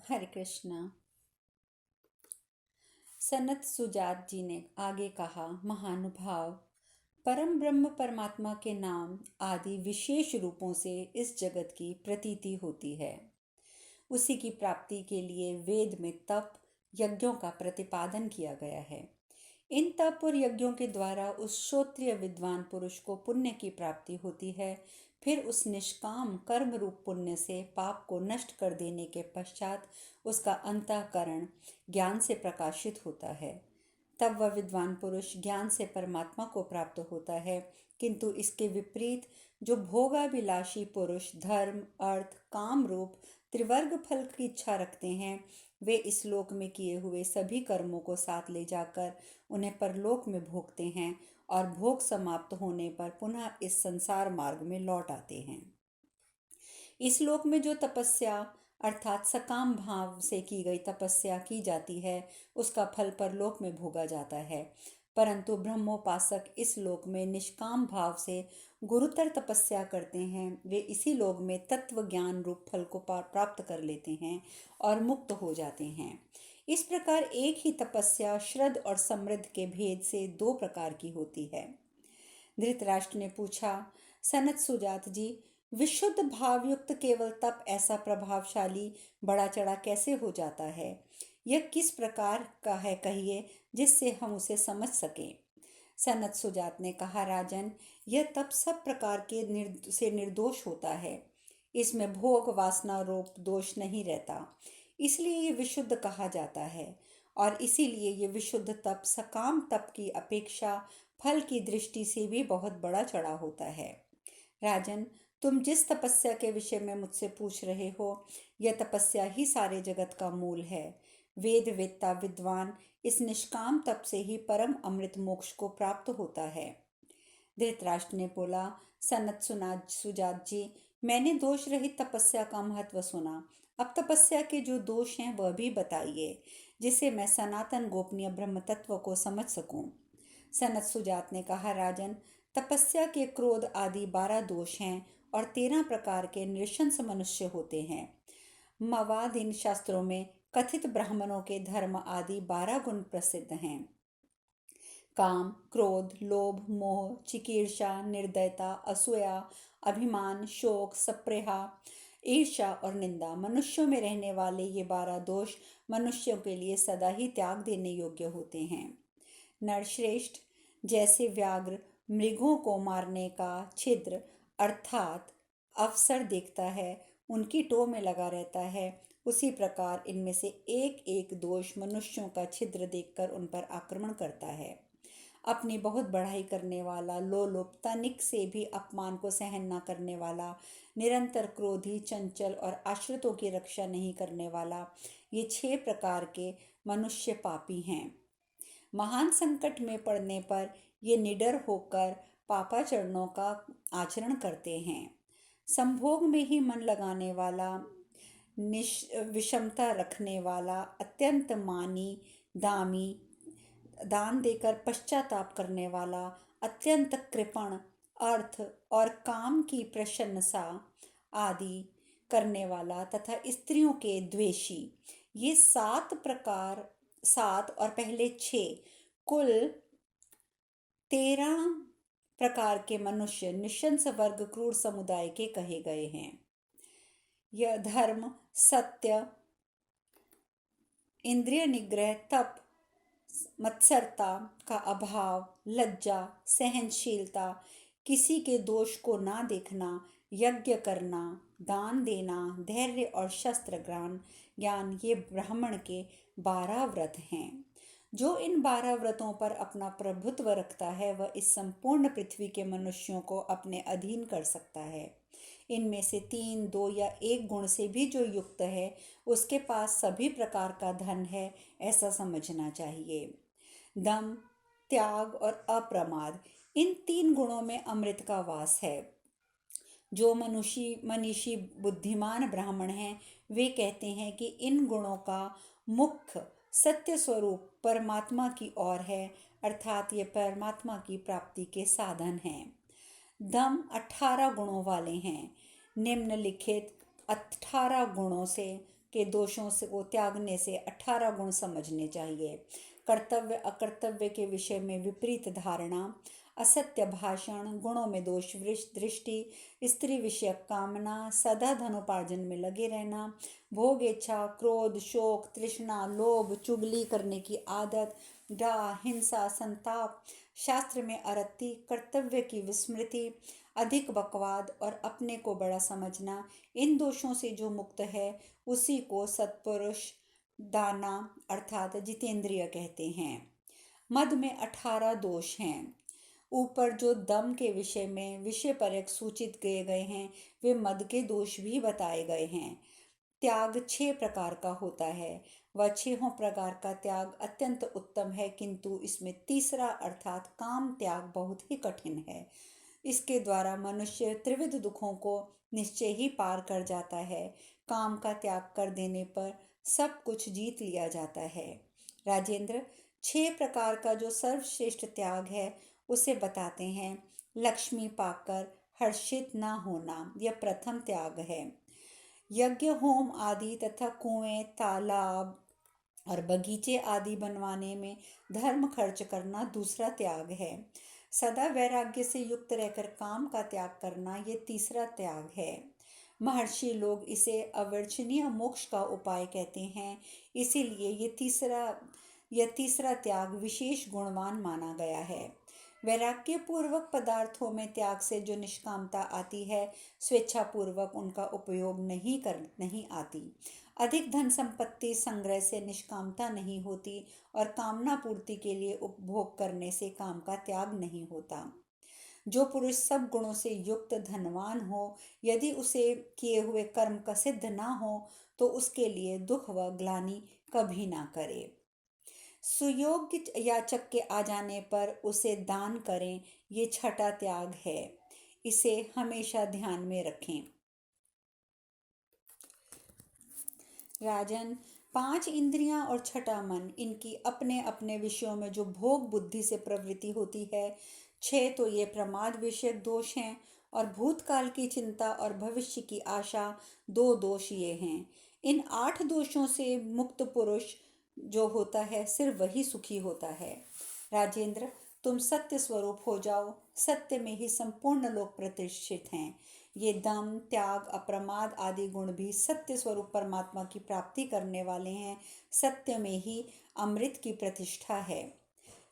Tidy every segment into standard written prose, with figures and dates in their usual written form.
हरे कृष्णा। सनत सुजात जी ने आगे कहा, महानुभाव, परम ब्रह्म परमात्मा के नाम आदि विशेष रूपों से इस जगत की प्रतीति होती है। उसी की प्राप्ति के लिए वेद में तप यज्ञों का प्रतिपादन किया गया है। इन तप और यज्ञों के द्वारा उस श्रोत्रिय विद्वान पुरुष को पुण्य की प्राप्ति होती है। फिर उस निष्काम कर्म रूप पुण्य से पाप को नष्ट कर देने के पश्चात उसका अंतःकरण ज्ञान से प्रकाशित होता है। तब वह विद्वान पुरुष ज्ञान से परमात्मा को प्राप्त होता है। किंतु इसके विपरीत जो भोगाभिलाषी पुरुष धर्म अर्थ काम रूप त्रिवर्ग फल की इच्छा रखते हैं, वे इस लोक में किए हुए सभी कर्मों को साथ ले जाकर उन्हें परलोक में भोगते हैं और भोग समाप्त होने पर पुनः इस संसार मार्ग में लौट आते हैं। इस लोक में जो तपस्या अर्थात सकाम भाव से की गई तपस्या की जाती है, उसका फल परलोक में भोगा जाता है। परंतु ब्रह्मोपासक इस लोक में निष्काम भाव से गुरुतर तपस्या करते हैं। वे इसी लोक में तत्व ज्ञान रूप फल को प्राप्त कर लेते हैं और मुक्त हो जाते हैं। इस प्रकार एक ही तपस्या श्रद्ध और समृद्ध के भेद से दो प्रकार की होती है। धृतराष्ट्र ने पूछा, सनत सुजात जी, विशुद्ध भावयुक्त केवल तप ऐसा प्रभावशाली बड़ा चढ़ा कैसे हो जाता है? यह किस प्रकार का है कहिए, जिससे हम उसे समझ सकें। सनत सुजात ने कहा, राजन, यह तप सब प्रकार के से निर्दोष होता है। इसमें भोग वासना रूप दोष नहीं रहता, इसलिए ये विशुद्ध कहा जाता है। और इसीलिए ये विशुद्ध तप सकाम तप की अपेक्षा फल की दृष्टि से भी बहुत बड़ा चढ़ा होता है। राजन, तुम जिस तपस्या के विषय में मुझसे पूछ रहे हो, यह तपस्या ही सारे जगत का मूल है। वेद वेत्ता विद्वान इस निष्काम तप से ही परम अमृत मोक्ष को प्राप्त होता है। धृतराष्ट्र ने बोला, सनत सुजात जी, मैंने दोष रहित तपस्या का महत्व सुना। अब तपस्या के जो दोष हैं वह भी बताइए, जिससे मैं सनातन गोपनीय ब्रह्म तत्व को समझ सकूं। सनत सुजात ने कहा, राजन, तपस्या के क्रोध आदि 12 दोष हैं और 13 प्रकार के नृशंस मनुष्य होते हैं। मवाद इन शास्त्रों में कथित ब्राह्मणों के धर्म आदि 12 गुण प्रसिद्ध हैं। काम, क्रोध, लोभ, मोह, चिकीर्षा, निर्दयता, असूया, अभिमान, शोक, सप्रेहा, ईर्ष्या और निंदा। मनुष्यों में रहने वाले ये 12 दोष मनुष्यों के लिए सदा ही त्याग देने योग्य होते हैं। नरश्रेष्ठ, जैसे व्याघ्र मृगों को मारने का छिद्र अर्थात अवसर देखता है, उनकी टोह में लगा रहता है, उसी प्रकार इनमें से एक एक दोष मनुष्यों का छिद्र देखकर उन पर आक्रमण करता है। अपनी बहुत बढ़ाई करने वाला, लोलुप, तनिक से भी अपमान को सहन न करने वाला, निरंतर क्रोधी, चंचल और आश्रितों की रक्षा नहीं करने वाला, ये 6 प्रकार के मनुष्य पापी हैं। महान संकट में पड़ने पर ये निडर होकर पापाचरणों का आचरण करते हैं। संभोग में ही मन लगाने वाला, विषमता रखने वाला, अत्यंत मानी, दामी, दान देकर पश्चाताप करने वाला, अत्यंत कृपण, अर्थ और काम की प्रशंसा आदि करने वाला तथा स्त्रियों के द्वेषी, ये 7 और पहले 6 कुल 13 प्रकार के मनुष्य निशंस वर्ग क्रूर समुदाय के कहे गए हैं। यह धर्म, सत्य, इंद्रिय निग्रह, तप, मत्सरता का अभाव, लज्जा, सहनशीलता, किसी के दोष को ना देखना, यज्ञ करना, दान देना, धैर्य और शस्त्र ज्ञान, ये ब्राह्मण के 12 व्रत हैं। जो इन 12 व्रतों पर अपना प्रभुत्व रखता है, वह इस संपूर्ण पृथ्वी के मनुष्यों को अपने अधीन कर सकता है। इनमें से 3, 2 या 1 गुण से भी जो युक्त है, उसके पास सभी प्रकार का धन है, ऐसा समझना चाहिए। दम, त्याग और अप्रमाद, इन 3 गुणों में अमृत का वास है। जो मनीषी बुद्धिमान ब्राह्मण हैं, वे कहते हैं कि इन गुणों का मुख्य सत्य स्वरूप परमात्मा की ओर है, अर्थात ये परमात्मा की प्राप्ति के साधन हैं। दम 18 गुणों वाले हैं। निम्नलिखित 18 गुणों से के दोषों से को त्यागने से 18 गुण समझने चाहिए। कर्तव्य अकर्तव्य के विषय में विपरीत धारणा, असत्य भाषण, गुणों में दोष दृष्टि, स्त्री विषयक कामना, सदा धनोपार्जन में लगे रहना, भोग इच्छा, क्रोध, शोक, तृष्णा, लोभ, चुगली करने की आदत, डाह, हिंसा, संताप, शास्त्र में अरत्ती, कर्तव्य की विस्मृति, अधिक बकवाद और अपने को बड़ा समझना, इन दोषों से जो मुक्त है उसी को सत्पुरुष दाना अर्थात जितेंद्रिय कहते हैं। मद में 18 दोष हैं। ऊपर जो दम के विषय में विषय परक सूचित किए गए हैं वे मद के दोष भी बताए गए हैं। त्याग 6 प्रकार का होता है। वह 6 प्रकार का त्याग अत्यंत उत्तम है, किंतु इसमें तीसरा अर्थात काम त्याग बहुत ही कठिन है। इसके द्वारा मनुष्य त्रिविध दुखों को निश्चय ही पार कर जाता है। काम का त्याग कर देने पर सब कुछ जीत लिया जाता है। राजेंद्र, 6 प्रकार का जो सर्वश्रेष्ठ त्याग है उसे बताते हैं। लक्ष्मी पाकर हर्षित ना होना यह प्रथम त्याग है। यज्ञ होम आदि तथा कुएं, तालाब और बगीचे आदि बनवाने में धर्म खर्च करना दूसरा त्याग है। सदा वैराग्य से युक्त रहकर काम का त्याग करना ये तीसरा त्याग है। महर्षि लोग इसे अवर्चनीय मोक्ष का उपाय कहते हैं, इसीलिए यह तीसरा त्याग विशेष गुणवान माना गया है। वैराग्य पूर्वक पदार्थों में त्याग से जो निष्कामता आती है, स्वेच्छा पूर्वक उनका उपयोग नहीं आती। अधिक धन संपत्ति संग्रह से निष्कामता नहीं होती और कामना पूर्ति के लिए उपभोग करने से काम का त्याग नहीं होता। जो पुरुष सब गुणों से युक्त धनवान हो, यदि उसे किए हुए कर्म का सिद्ध ना हो तो उसके लिए दुख व ग्लानि कभी ना करे। सुयोग्य याचक के आ जाने पर उसे दान करें, ये छठा त्याग है। इसे हमेशा ध्यान में रखें। राजन, 5 इंद्रियां और छठा मन, इनकी अपने अपने विषयों में जो भोग बुद्धि से प्रवृत्ति होती है। 6 तो ये प्रमाद विषयक दोष हैं और भूतकाल की चिंता और भविष्य की आशा 2 दोष ये हैं। इन 8 दोषों से मुक्त पुरुष जो होता है सिर्फ वही सुखी होता है। राजेंद्र, तुम सत्य स्वरूप हो जाओ, सत्य में ही संपूर्ण लोग प्रतिष्ठित हैं। ये दम, त्याग, अप्रमाद आदि गुण भी सत्य स्वरूप परमात्मा की प्राप्ति करने वाले हैं। सत्य में ही अमृत की प्रतिष्ठा है।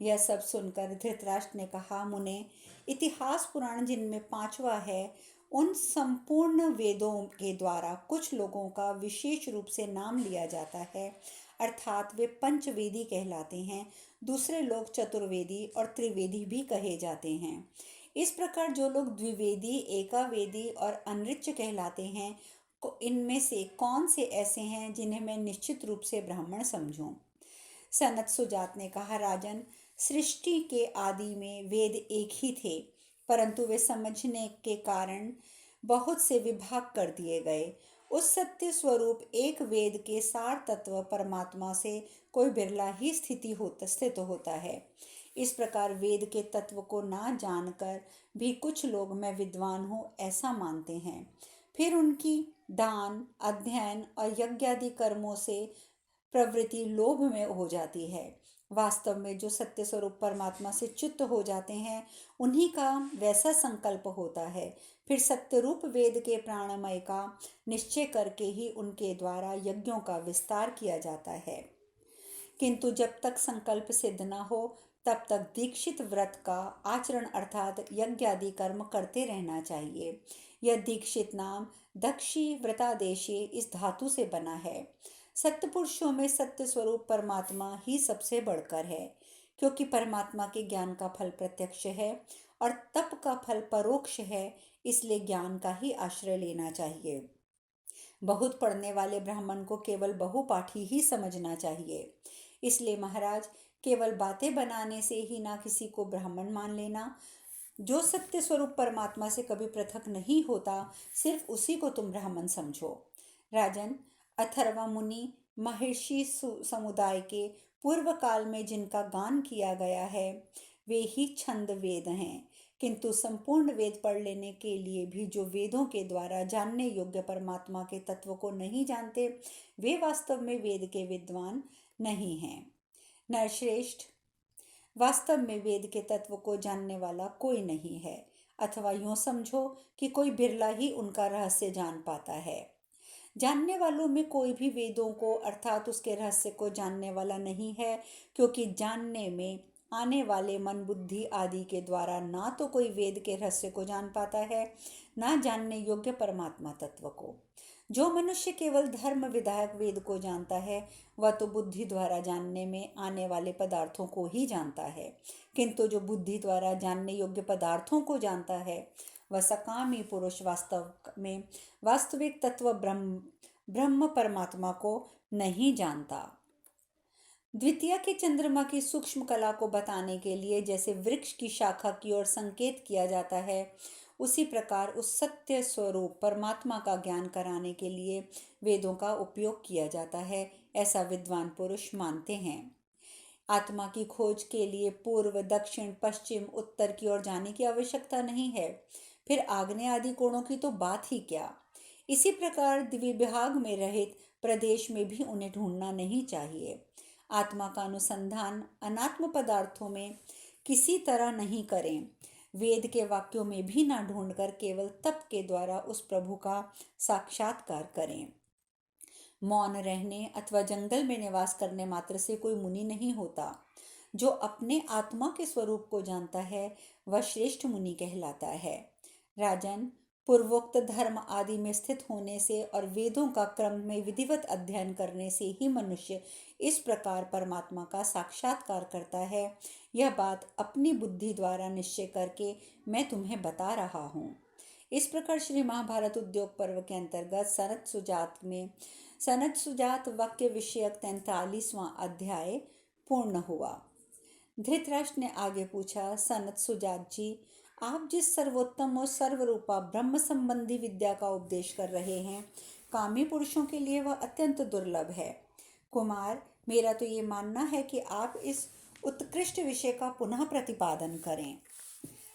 यह सब सुनकर धृतराष्ट्र ने कहा, मुने, इतिहास पुराण जिनमें 5वां है, उन संपूर्ण वेदों के द्वारा कुछ लोगों का विशेष रूप से नाम लिया जाता है, अर्थात वे पंचवेदी कहलाते हैं। दूसरे लोग चतुर्वेदी और त्रिवेदी भी कहे जाते हैं। इस प्रकार जो लोग द्विवेदी, एकावेदी और अनृच्य कहलाते हैं, इनमें से कौन से ऐसे हैं जिन्हें मैं निश्चित रूप से ब्राह्मण समझूं? सनत सुजात ने कहा, राजन, सृष्टि के आदि में वेद एक ही थे, परंतु वे समझने के कारण बहुत से विभाग कर दिए गए। उस सत्य स्वरूप एक वेद के सार तत्व परमात्मा से कोई बिरला ही स्थित होता है। इस प्रकार वेद के तत्व को ना जानकर भी कुछ लोग मैं विद्वान हूँ ऐसा मानते हैं। फिर उनकी दान, अध्ययन और यज्ञादि कर्मों से प्रवृत्ति लोभ में हो जाती है। वास्तव में जो सत्य स्वरूप परमात्मा से च्युत हो जाते हैं उन्हीं का वैसा संकल्प होता है। फिर सत्य रूप वेद के प्राणमय का निश्चय करके ही उनके द्वारा यज्ञों का विस्तार किया जाता है। किंतु जब तक संकल्प सिद्ध न हो तब तक दीक्षित व्रत का आचरण अर्थात यज्ञ आदि कर्म करते रहना चाहिए। यह दीक्षित नाम दक्षी व्रतादेशी इस धातु से बना है। सत्य पुरुषों में सत्य स्वरूप परमात्मा ही सबसे बढ़कर है, क्योंकि परमात्मा के ज्ञान का फल प्रत्यक्ष है और तप का फल परोक्ष है, इसलिए ज्ञान का ही आश्रय लेना चाहिए। बहुत पढ़ने वाले ब्राह्मण को केवल बहुपाठी ही समझना चाहिए। इसलिए महाराज, केवल बातें बनाने से ही ना किसी को ब्राह्मण मान लेना। जो सत्य स्वरूप परमात्मा से कभी पृथक नहीं होता, सिर्फ उसी को तुम ब्राह्मण समझो। राजन, अथर्वा मुनि महर्षि समुदाय के पूर्व काल में जिनका गान किया गया है वे ही छंद वेद हैं। किंतु संपूर्ण वेद पढ़ लेने के लिए भी जो वेदों के द्वारा जानने योग्य परमात्मा के तत्व को नहीं जानते, वे वास्तव में वेद के विद्वान नहीं हैं। नरश्रेष्ठ, वास्तव में वेद के तत्व को जानने वाला कोई नहीं है, अथवा यूं समझो कि कोई बिरला ही उनका रहस्य जान पाता है। जानने वालों में कोई भी वेदों को अर्थात उसके रहस्य को जानने वाला नहीं है, क्योंकि जानने में आने वाले मन बुद्धि आदि के द्वारा ना तो कोई वेद के रहस्य को जान पाता है, ना जानने योग्य परमात्मा तत्व को। जो मनुष्य केवल धर्म विधायक वेद को जानता है, वह तो बुद्धि द्वारा जानने में आने वाले पदार्थों को ही जानता है, किंतु जो बुद्धि द्वारा जानने योग्य पदार्थों को जानता है, वह सकामी पुरुष वास्तव में वास्तविक तत्व ब्रह्म परमात्मा को नहीं जानता। द्वितीय के चंद्रमा की सूक्ष्म कला को बताने के लिए जैसे वृक्ष की शाखा की ओर संकेत किया जाता है, उसी प्रकार उस सत्य स्वरूप परमात्मा का ज्ञान कराने के लिए वेदों का उपयोग किया जाता है, ऐसा विद्वान पुरुष मानते हैं। आत्मा की खोज के लिए पूर्व, दक्षिण, पश्चिम, उत्तर की ओर जाने की आवश्यकता नहीं है, फिर आग्नेय आदि कोणों की तो बात ही क्या। इसी प्रकार द्विविभाग में रहित प्रदेश में भी उन्हें ढूंढना नहीं चाहिए। आत्मा का अनुसंधान अनात्म पदार्थों में किसी तरह नहीं करें, वेद के वाक्यों में भी ना ढूंढकर केवल तप के द्वारा उस प्रभु का साक्षात्कार करें। मौन रहने अथवा जंगल में निवास करने मात्र से कोई मुनि नहीं होता। जो अपने आत्मा के स्वरूप को जानता है, वह श्रेष्ठ मुनि कहलाता है। राजन, पूर्वोक्त धर्म आदि में स्थित होने से और वेदों का क्रम में विधिवत अध्ययन करने से ही मनुष्य इस प्रकार परमात्मा का साक्षात्कार करता है। यह बात अपनी बुद्धि द्वारा निश्चय करके मैं तुम्हें बता रहा हूँ। इस प्रकार श्री महाभारत उद्योग पर्व के अंतर्गत सनत सुजात वाक्य विषयक 43वां अध्याय पूर्ण हुआ। धृतराष्ट्र ने आगे पूछा, सनत सुजात जी, आप जिस सर्वोत्तम और सर्वरूपा ब्रह्म संबंधी विद्या का उपदेश कर रहे हैं, कामी पुरुषों के लिए वह अत्यंत दुर्लभ है। कुमार, मेरा तो ये मानना है कि आप इस उत्कृष्ट विषय का पुनः प्रतिपादन करें।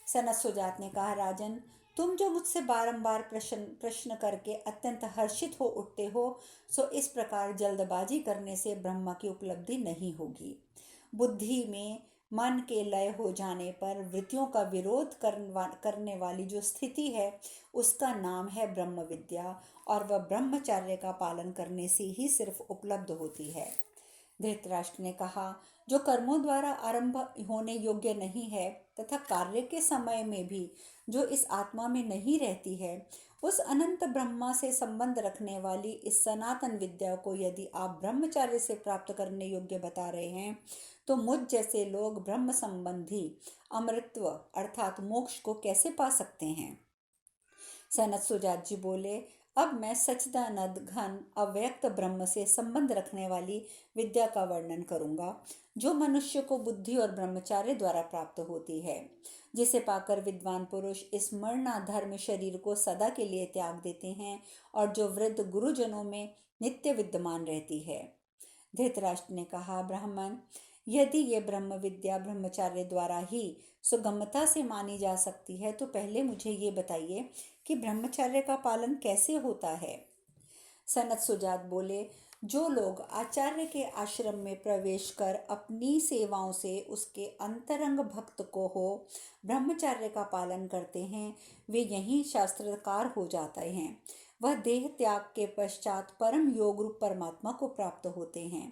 सनत सुजात ने कहा, राजन, तुम जो मुझसे बारंबार प्रश्न करके अत्यंत हर्षित हो उठते हो, सो इस प्रकार जल्दबाजी करने से ब्रह्म की उपलब्धि नहीं होगी। बुद्धि में मन के लय हो जाने पर वृत्तियों का विरोध करने वाली जो स्थिति है, उसका नाम है ब्रह्म विद्या, और वह ब्रह्मचर्य का पालन करने से ही सिर्फ उपलब्ध होती है। धृतराष्ट्र ने कहा, जो कर्मों द्वारा आरंभ होने योग्य नहीं है तथा कार्य के समय में भी जो इस आत्मा में नहीं रहती है, उस अनंत ब्रह्मा से संबंध रखने वाली इस सनातन विद्या को यदि आप ब्रह्मचर्य से प्राप्त करने योग्य बता रहे हैं, तो मुझ जैसे लोग ब्रह्म संबंधी अमृतत्व अर्थात मोक्ष को कैसे पा सकते हैं। सनत सुजात जी बोले, अब मैं सच्चिदानंद घन अव्यक्त ब्रह्म से संबंध रखने वाली विद्या का वर्णन करूंगा, जो मनुष्य को बुद्धि और ब्रह्मचार्य द्वारा प्राप्त होती है, जिसे पाकर विद्वान पुरुष इस मरणाधर्म शरीर को सदा के लिए त्याग देते हैं और जो वृद्ध गुरुजनों में नित्य विद्यमान रहती है। धृतराष्ट्र ने कहा, ब्राह्मण, यदि ये ब्रह्म विद्या ब्रह्मचार्य द्वारा ही सुगमता से मानी जा सकती है, तो पहले मुझे ये बताइए कि ब्रह्मचर्य का पालन कैसे होता है। सनत सुजात बोले, जो लोग आचार्य के आश्रम में प्रवेश कर अपनी सेवाओं से उसके अंतरंग भक्त को हो ब्रह्मचर्य का पालन करते हैं, वे यहीं शास्त्रकार हो जाते हैं। वह देह त्याग के पश्चात परम योग रूप परमात्मा को प्राप्त होते हैं।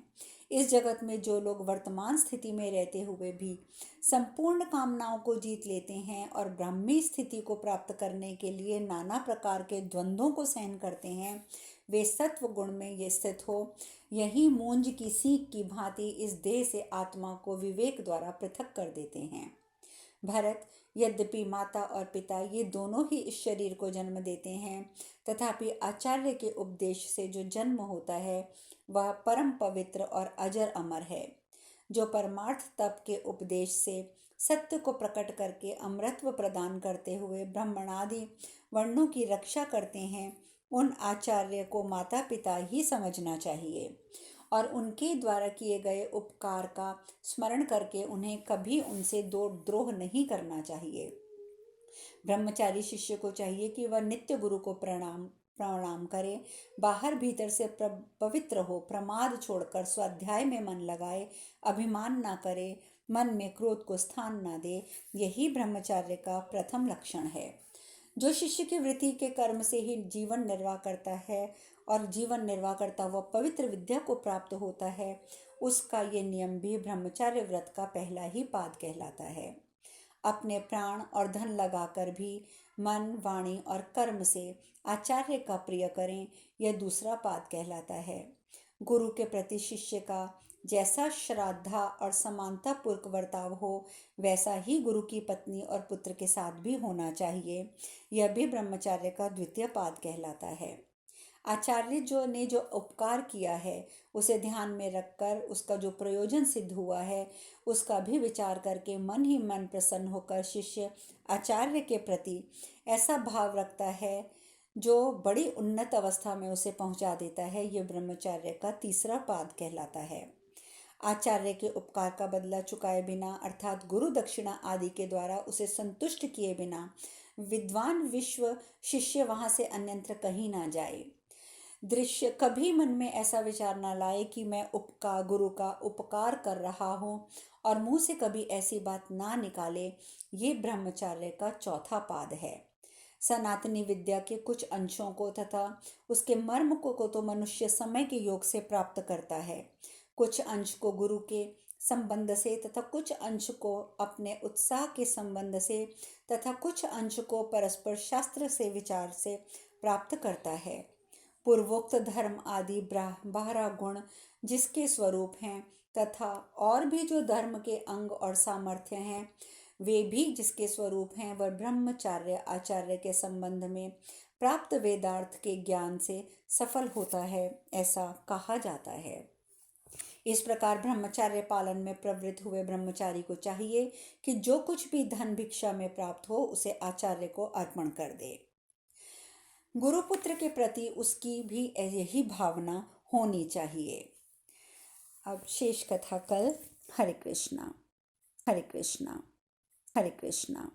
इस जगत में जो लोग वर्तमान स्थिति में रहते हुए भी संपूर्ण कामनाओं को जीत लेते हैं और ब्राह्मी स्थिति को प्राप्त करने के लिए नाना प्रकार के द्वंद्वों को सहन करते हैं, वे सत्व गुण में ये स्थित हो यही मूंज की सीख की भांति इस देह से आत्मा को विवेक द्वारा पृथक कर देते हैं। भरत, यद्यपि माता और पिता ये दोनों ही इस शरीर को जन्म देते हैं, तथापि आचार्य के उपदेश से जो जन्म होता है वह परम पवित्र और अजर अमर है। जो परमार्थ तप के उपदेश से सत्य को प्रकट करके अमृतत्व प्रदान करते हुए ब्राह्मणादि वर्णों की रक्षा करते हैं, उन आचार्य को माता पिता ही समझना चाहिए और उनके द्वारा किए गए उपकार का स्मरण करके उन्हें कभी उनसे द्रोह नहीं करना चाहिए। ब्रह्मचारी शिष्य को चाहिए कि वह नित्य गुरु को प्रणाम प्रणाम करे, बाहर भीतर से पवित्र हो, प्रमाद छोड़कर स्वाध्याय में मन लगाए, अभिमान ना करे, मन में क्रोध को स्थान ना दे। यही ब्रह्मचार्य का प्रथम लक्षण है। जो शिष्य की वृत्ति के कर्म से ही जीवन निर्वाह करता है और जीवन निर्वाह करता हुआ पवित्र विद्या को प्राप्त होता है, उसका ये नियम भी ब्रह्मचार्य व्रत का पहला ही पाद कहलाता है। अपने प्राण और धन लगाकर भी मन, वाणी और कर्म से आचार्य का प्रिय करें, यह दूसरा पाद कहलाता है। गुरु के प्रति शिष्य का जैसा श्रद्धा और समानता पूर्वक बर्ताव हो, वैसा ही गुरु की पत्नी और पुत्र के साथ भी होना चाहिए। यह भी ब्रह्मचार्य का द्वितीय पाद कहलाता है। आचार्य जो उपकार किया है, उसे ध्यान में रखकर उसका जो प्रयोजन सिद्ध हुआ है, उसका भी विचार करके मन ही मन प्रसन्न होकर शिष्य आचार्य के प्रति ऐसा भाव रखता है जो बड़ी उन्नत अवस्था में उसे पहुंचा देता है। ये ब्रह्मचार्य का तीसरा पाद कहलाता है। आचार्य के उपकार का बदला चुकाए बिना, अर्थात गुरु दक्षिणा आदि के द्वारा उसे संतुष्ट किए बिना विद्वान विश्व शिष्य वहां से अन्यत्र कहीं ना जाए। दृश्य कभी मन में ऐसा विचार ना लाए कि मैं गुरु का उपकार कर रहा हूँ, और मुंह से कभी ऐसी बात ना निकाले। ये ब्रह्मचार्य का चौथा पाद है। सनातनी विद्या के कुछ अंशों को तथा उसके मर्म को तो मनुष्य समय के योग से प्राप्त करता है। कुछ अंश को गुरु के संबंध से तथा कुछ अंश को अपने उत्साह के संबंध से तथा कुछ अंश को परस्पर शास्त्र से विचार से प्राप्त करता है। पूर्वोक्त धर्म आदि 12 गुण जिसके स्वरूप हैं तथा और भी जो धर्म के अंग और सामर्थ्य हैं, वे भी जिसके स्वरूप हैं, वह ब्रह्मचार्य आचार्य के संबंध में प्राप्त वेदार्थ के ज्ञान से सफल होता है, ऐसा कहा जाता है। इस प्रकार ब्रह्मचार्य पालन में प्रवृत्त हुए ब्रह्मचारी को चाहिए कि जो कुछ भी धन भिक्षा में प्राप्त हो, उसे आचार्य को अर्पण कर दे। गुरुपुत्र के प्रति उसकी भी यही भावना होनी चाहिए। अब शेष कथा कल। हरे कृष्णा, हरे कृष्णा, हरे कृष्णा।